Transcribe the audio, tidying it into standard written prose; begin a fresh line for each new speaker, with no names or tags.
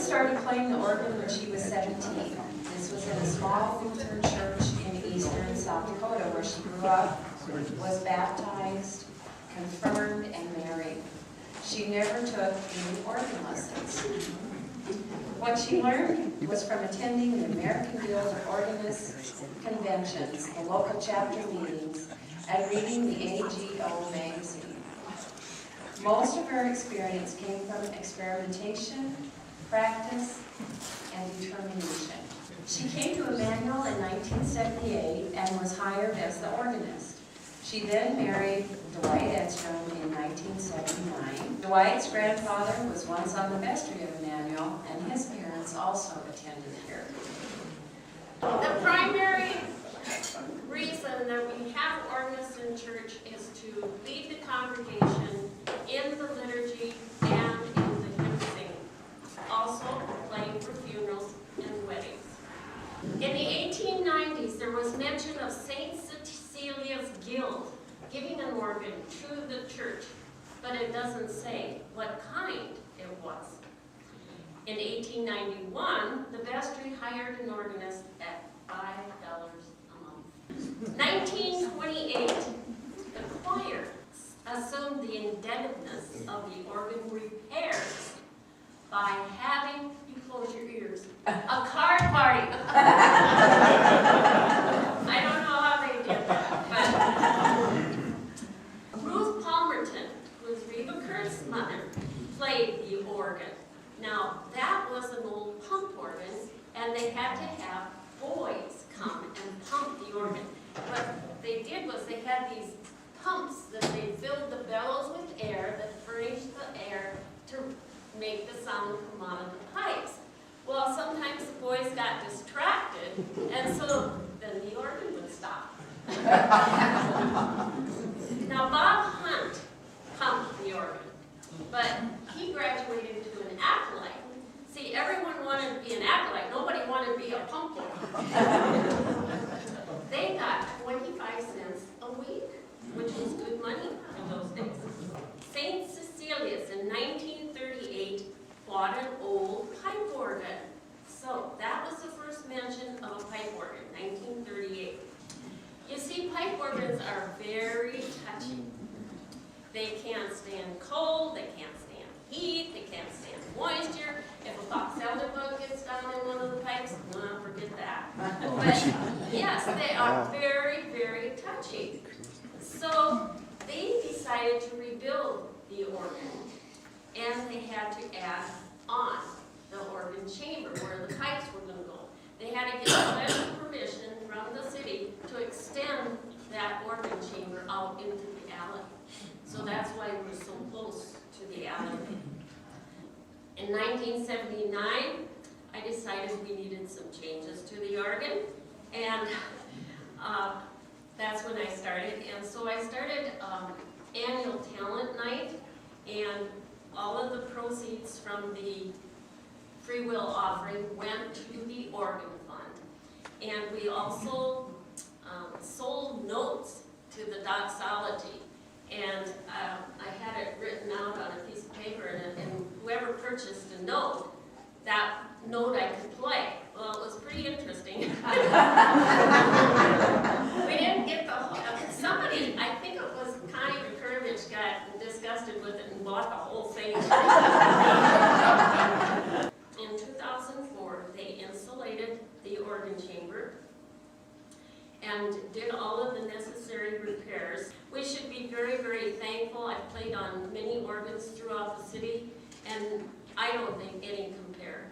started playing the organ when she was 17. This was in a small Lutheran church in eastern South Dakota where she grew up, was baptized, confirmed, and married. She never took any organ lessons. What she learned was from attending the American Guild of Organists conventions, the local chapter meetings, and reading the AGO magazine. Most of her experience came from experimentation, practice, and determination. She came to Emmanuel in 1978 and was hired as the organist. She then married JoAnn Edstrom in 1979. Dwight's grandfather was once on the vestry of Emmanuel, and his parents also attended here.
The primary reason that we have organists in church is to lead the congregation in the liturgy and in the hymn singing. Also playing for funerals and weddings. In the 1890s, there was mention of St. Cecilia's Guild giving an organ to the church, but it doesn't say what kind it was. In 1891, the vestry hired an organist at $5 a month. 1928, the choir assumed the indebtedness of the organ repairs by having, you close your ears, a card party. I don't know how they did that, but Ruth Palmerton, who was Reba Kurt's mother, played the organ. Now, that was an old pump organ, and they had to have boys come and pump the organ. What they did was they had these pumps that they filled the bellows with air that furnished the air to make the sound come out of the pipes. Well, sometimes the boys got distracted, and so then the organ would stop. Now, Bob Hunt pumped the organ, but he graduated to an acolyte. See, everyone wanted to be an acolyte. Nobody wanted to be a pumper. They got 25 cents a week, which was good money in those days. St. Cecilia's in 1938 bought an old pipe organ. So that was the first mention of a pipe organ, 1938. You see, pipe organs are very touchy. They can't stand cold, they can't stand heat, they can't stand moisture. If a box elder bug gets down in one of the pipes, no, forget that. But yes, they are very, very touchy. So they decided to rebuild the organ, and they had to add on the organ chamber where the pipes were going to go. They had to get special permission from the city to extend that organ chamber out into the alley. So that's why we're so close to the alley. In 1979, I decided we needed some changes to the organ, and that's when I started. And so I started annual talent night, and all of the proceeds from the free will offering went to the organ fund. And we also sold notes to the doxology. And I had it written out on a piece of paper, and whoever purchased a note, that note I could play. Well, it was pretty interesting. We didn't get the whole, somebody, I think it was Connie Bukurovich, got disgusted with it and bought the whole thing. In 2004, they insulated the organ chamber and did all of the necessary repairs. We should be very, very thankful. I've played on many organs throughout the city, and I don't think any compare